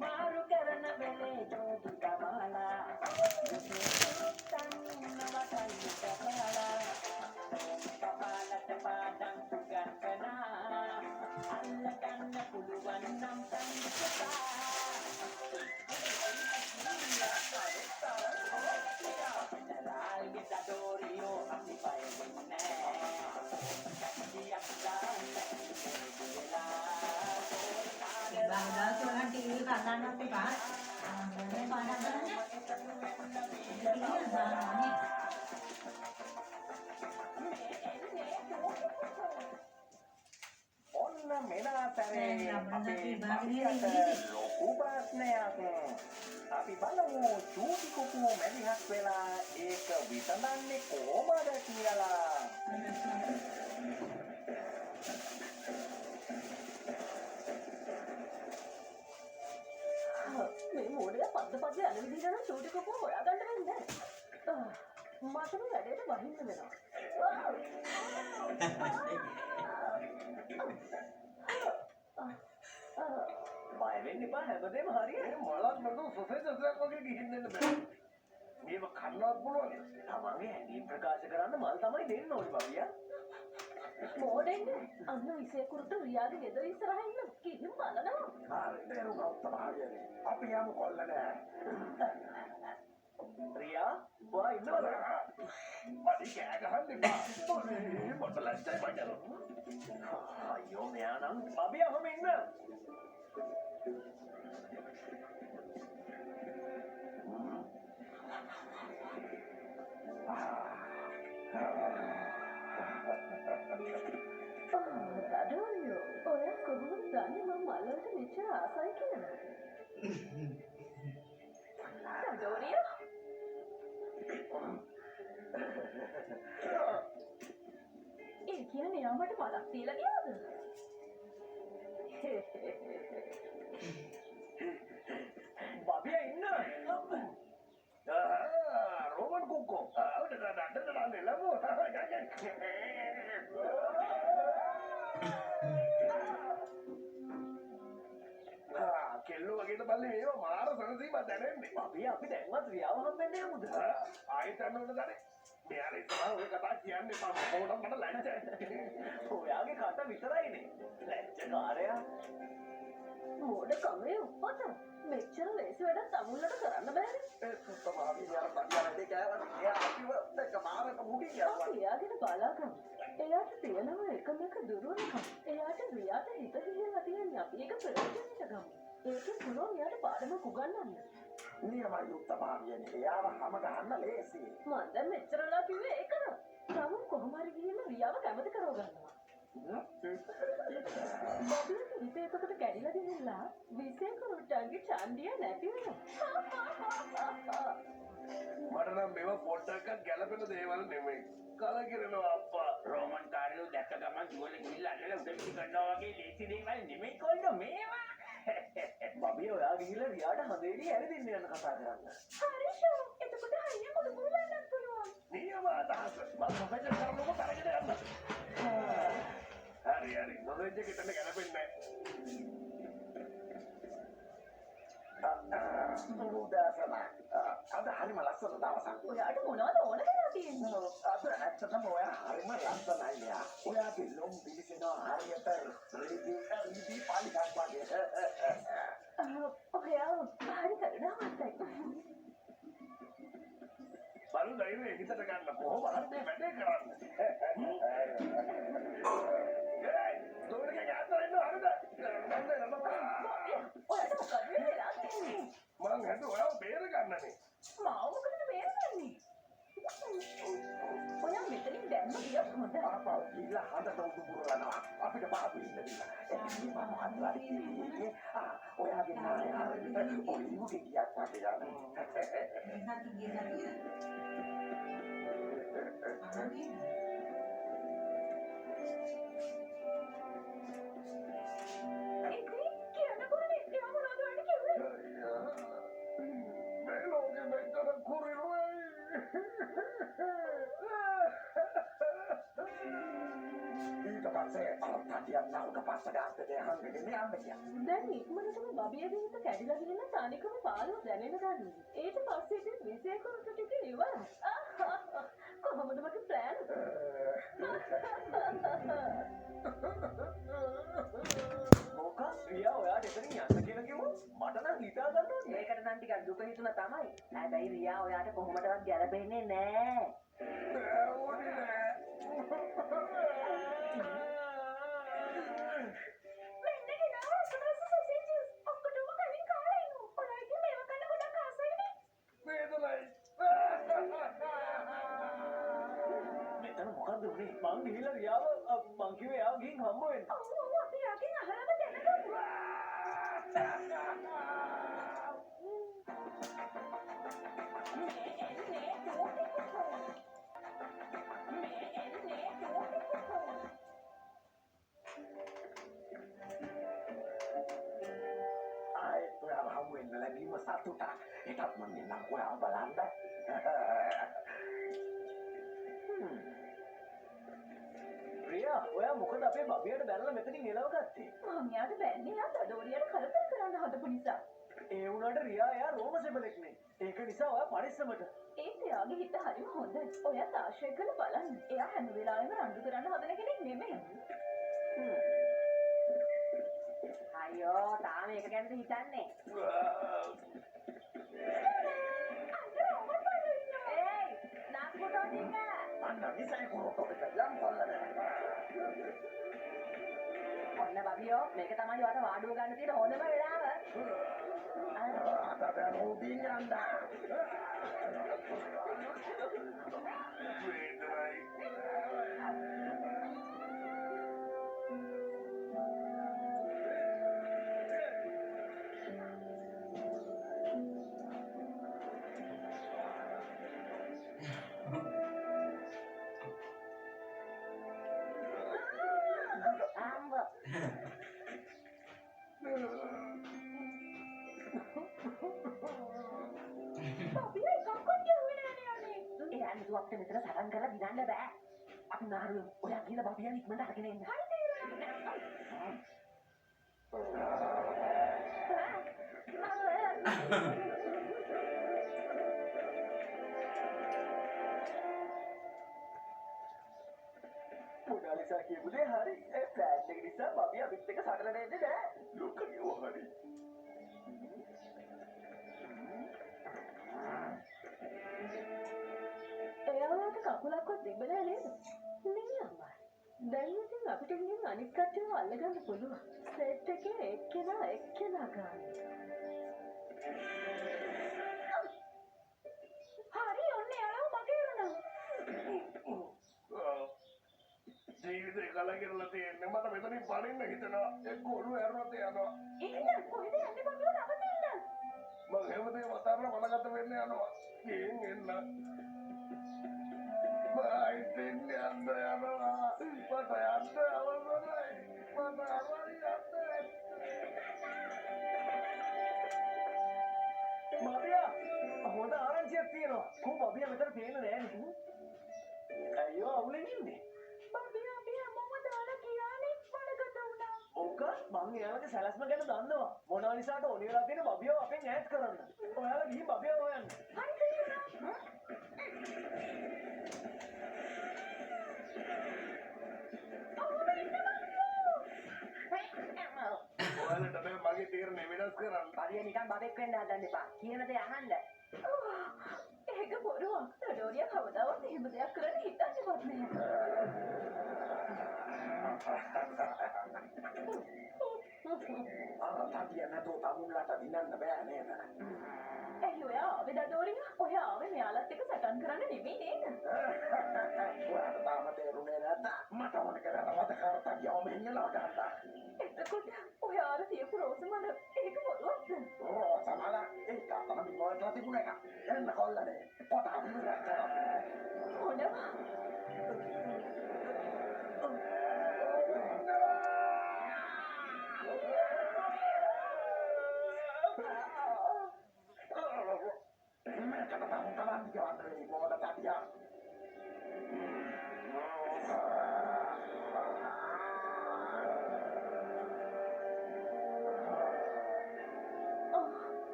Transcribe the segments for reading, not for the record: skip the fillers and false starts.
මාරු කරන වෙලේ ජෝදු තමාලා තන්නවටන්නට බලා කපාලට පාඩම් ගන්නවා අල්ලගන්න පුළුවන් නම් තනිකපා ලාල්ගේ දඩෝරියෝ අපි පයන්නේ බාහදා සෝලන් ටීවී කන්නන්නත් එපා. මේ පාඩම් කරන්න. ඔන්න මෙනාතරේ අපේ ලොකු ප්‍රශ්නයක්. අපි බලමු චූටි කුකුමෝ මැදිහත් වෙලා ඒක විසඳන්නේ කොහොමද කියලා. මේ මොඩේ පද්ද යන විදිහට නම් චූටි කුකුමෝ හොයාගන්න වෙන්නේ නැහැ. මට මේ වැඩේට වහින්න වෙනවා. බය වෙන්න එපා හැමදේම හරියට මලක් නේද සොසේජස් එකක් වගේ ගිහින් දෙන්න බෑ. මේව කන්නවත් පුළුවන්. තමන්ගේ හැඟීම් ප්‍රකාශ කරන්න මල් තමයි දෙන්න ඕනේ බබියා. මොඩෙන්නේ අන්න විසේ කුරුට රියාගේ ගෙදර ඉස්සරහින් ඉන්න කිසිම බලනවා. හරි දේරුණා තමයි. අපි යමු කොල්ලට. රියා ඔයා ඉන්නවද? මඩි කෑ ගහන්න එපා. මොකද ලැස්තයි මචං. අයියෝ මෙයා නම් බබියා ඔහම ඉන්න. දඩෝරියෝ ඔයා කොහොමද දන්නේ මම මල්වලට මෙච්චර ආසයි කියලා? දඩෝරියෝ ඒ කියන්නේ යා මට මලක් තියලා ගියාද? බබියා ඉන්න. රෝමන් කුක්කෝ. අද ලබෝ. කෙල්ලෝ වගේට බල්ලේ මේවා මාර සනසීමක් දැනෙන්නේ. බබියා අපි දැන්වත් රියාව හම්බෙන්නේ නමුද? ආයෙත් යන්නවද දන්නේ? මෙයාලා ඉතලා ඔය කතා කියන්නේ පොඩක් මට ලැජ්ජයි. ඔයාගේ කට විතරයිනේ. ලැජ්ජකාරයා. මොඩ කමේ උපත මෙච්චර ලේසි වැඩක් තමුල්ලට කරන්න බෑනේ. ඒ සුත්තමාවි යාර පඩියලදී කෑවත් එයා අපිව දෙක මාරක මුඩි කියනවා. එයාගෙන බලාගමු. එයාට තියෙනවා එකම එක දුරුවනකම්. එයාට රියාට හිත හිහිලා තියෙන්නේ අපි ඒක ප්‍රයෝජනෙට ගමු. ඒකේ පුළුවන් එයාට පාඩමක් උගන්වන්න. නියමයි උත්තමාවියනේ. එයාව හැම ගහන්න ලේසි. මම දැන් මෙච්චරලා කිව්වේ ඒකද? තමුන් කොහොම හරි ගිහින් රියාව කැමති කරව ගන්නවා. බබියගේ හිත එකකට කැඩිලා ගිහිල්ලා විසේ කුරුට්ටන්ගේ ඡන්දිය නැති වෙනවා. මට නම් මේව පොඩ්ඩක්වත් ගැළපෙන දේවල් නෙමෙයි. කලකිරෙනවා අප්පා. රෝමන් කාර්යෝ දැක්ක ගමන් දුවල ගිහිල්ලා අල්ලලා උදවි කරනවා වගේ ලේසි දේවල් නෙමෙයි කොල්ලෝ මේවා. බබිය ඔයා ගිහිල්ලා රියාට හදේදී ඇවිදින්න යන කතා කරන්න. හරිෂෝ එතකොට හයිය කුඩු කුරුලන්නත් පුළුවන්. නියම අදහස. මම මොකද කරන්නකො තරගෙන යන්න. හරි නොදෙජ්ජ කිටන්න ගැලපෙන්නේ නැහැ. උදාසන. අද හරිම ලස්සන දවසක්. ඔයාට මොනවද ඕන කරලා තියෙන්නේ? අද ඇත්තටම ඔයා හරිම ලස්සනයි යා. ඔයාගේ ලොම් පිළිසෙනවා හරියට රිදී පාලිකක් වගේ. ඔයා හරි කරුණාවන්තයි. බලු ධෛර්යය හිතට ගන්න කොහොම හරි මේ වැඩේ කරන්න. තෝරගෙන යන්න හරිද? ඔයාට මොකද වෙලා තියෙන්නේ? මං හිතුවා ඔයාව බේර ගන්නනේ. මාව මොකටද බේරගන්නේ? ඔයා මෙතනින් දැම්ම ගියොත් හොඳයි. ආපහු ගිහලා හදට උඩු පුරවනවා. අපිට පාපු ඉන්න දෙන්න. ඒකේ මම අත්ලාදී ඔයාගේ නාය හරියට ඔය ඉමුගේ ගියක් වගේ යනවා. ඊට පස්සේ තාතියක් නාවක පස්ස ගාස්තේ හංගගෙන යන්න ගියා. දැන් ඉක්මනටම බබියගේ හිත කැඩිලා ගිහින් තනිකම පාළුව දැනෙන ගන්න. ඊට පස්සේ ඉතින් විශේෂ කරුට ටික ඉවරයි. කොහොමද මගේ ප්ලෑන්? මොකක් රියා ඔයාට එතනින් යන්න කියලා කිව්වොත් මට නම් හිතා ගන්න ඕනේ. මේකට නම් ටිකක් දුක හිතුණා තමයි. හැබැයි රියා ඔයාට කොහොමදවත් ගැලපෙන්නේ නෑ. ඕනේ නෑ. මෙතන මොකද්ද උනේ? මං ගිහිල්ලා රියාව මං කිව්වේ එයාව ගිහින් හම්බ වෙන්න. අපි යකින් අහලම දැනගමු. ආයෙත් ඔයාව හම්බ වෙන්න ලැබීම සතුටක්. ඒකත් මම එන්නම් ඔයාව බලන්න. රියා ඔයා මොකද අපේ බබියට බැලලා මෙතනින් එලව ගත්තේ? මං යාට බැන්නේ යා දඩෝරියට කරදර කරන්න හදපු නිසා. ඒ වුණාට රියා එයා රෝම සෙබලෙක් නේ. ඒක නිසා ඔයා පරිස්සමට. ඒත් එයාගේ හිත හරිම හොඳයි. ඔයත් ආශ්‍රය කරලා බලන්න. එයා හැම වෙලාවෙම රණ්ඩු කරන්න හදන කෙනෙක් නෙමෙයි. අයියෝ තාම ඒක ගැනද හිතන්නේ? ඒයි නාස්පුටෝ ටික. අන්න විසයි කුරොටෝ එක යම් කොල්ලද. ඔන්න බබියෝ මේක තමයි ඔයාට වාඩුව ගන්න තියෙන හොඳම වෙලාව. අද දැන් උඩින් යන්න. අපිට මෙතන සටන් කරලා දිනන්න බෑ. අපි නාරු ඔයා කියලා බබියන් ඉක්මනට අරගෙන එන්න. හරි මොනාලිසා කියපු දේ හරි. ඒ ප්ලෑන් එක නිසා බබිය අපිත් එක්ක සටනට එන්නේ නෑ. ලොක්ක කිව්වා හරි. එයාට කකුලක්වත් දෙබලා නේද? නේ අම්මා. දැන් ඉතින් අපිට ගිහින් අනිත් කට්ටියව අල්ලගන්න පුළුවන්. සෙට් එකේ එක්කෙනා ගන්න. හරි ඔන්න එයාලව මගේ වෙනවා. ජීවිතේ කලකිරලා තියෙන්නේ මට මෙතනින් පණින්න හිතෙනවා. එක්ක ඔළුව ඇරුණත් යනවා. ඉතින් කොහෙද යන්නේ බබියෝ නවතින්න? මම හැමදේම අතාරලා මලකට වෙන්න යනවා. ගිහින් එන්න. ඉතින් යන්න යනවා. මට යන්න අවසරයි. මට අවරි යන්න. බබියා හොඳ ආරංචියක් තියෙනවා. කොහොම බබියා මෙතන පේන්නේ නැහැ නේද? අයියෝ අවුලෙන් ඉන්නේ. බබියා අපි හැමෝම දාලා ගියානේ වලකට උනා. ඕක මං එයාලගේ සැලැස්ම ගැන දන්නවා. මොනාලිසාට ඕනේ වෙලා තියෙන බබියව අපෙන් ඈත් කරන්න. ඔයාලා ගිහින් බබියව හොයන්න. හරි තේරුණා. ඔයාලට බෑ මගේ තීරණය වෙනස් කරන්න. බබියා නිකන් බබෙක් වෙන්න හදන්න එපා. කියන දේ අහන්න. ඒක බොරුවක්. ඩෝරියා කවදාවත් එහෙම දෙයක් කරන්න හිතන්නේවත් නැහැ. තාතිය නැතෝ තමුන්ලාට දිනන්න බෑ නේද? ඇයි ඔයා ආවේ ඩෝරියා? ඔයා ආවේ මෙයාලත් එක්ක සටන් කරන්න නෙමෙයි නේද? ඔයාට තාම තේරුනේ නැද්ද? මට ඕන කරලා වදකාරට යවම හින්නලා ගන්නවා. එතකොට ඔයා අර තියපු රෝස මල ඒක බොරුවක්ද? රෝසමල ඒක තමයි මොකක්ද තිබුණේ එක. එන්න කොල්ලනේ. පොත අමුරක් කරා. හොඳවා.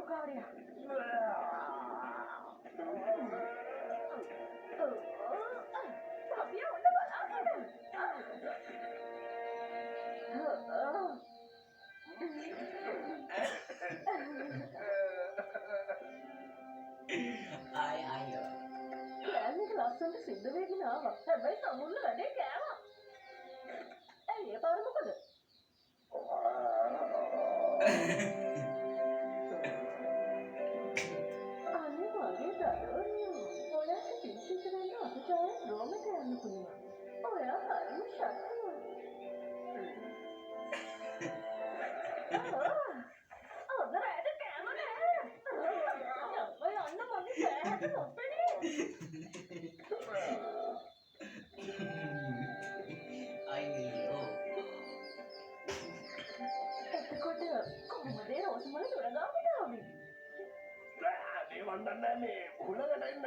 මාරුකාරයා. අපිය ඔන්න බලාගෙන. අයියෝ. කෑල්ලක ලස්සනට සිද්ධ වෙගෙන ආවා. හැබැයි සමුල්ල වැඩේ කෑවා. ඇයි ඒ පාර මොකද? අනේ මගේ දරුවෝ. ඔයාට පිළිසිත වෙන්න අපිට රෝමට යන්න පුළුවන්. ඔයා හරිම ශක්තිමත්. අද රැට කෑම නෑ. ඔය යන්න මගේ සෑහට නොපෙනේ. අයියෝ. එතකොට කොහොමද ඒ රෝසමල දොරගාමට ආවේ? මේ වන්දන්නේ මේ හුලකට එන්න.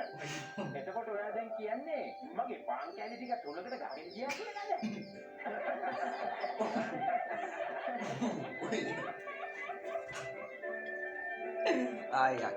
එතකොට ඔයා දැන් කියන්නේ මගේ පාන් කෑලි ටික තුලකට ගහගෙන ගියා කියලා නේද? අයියෝ.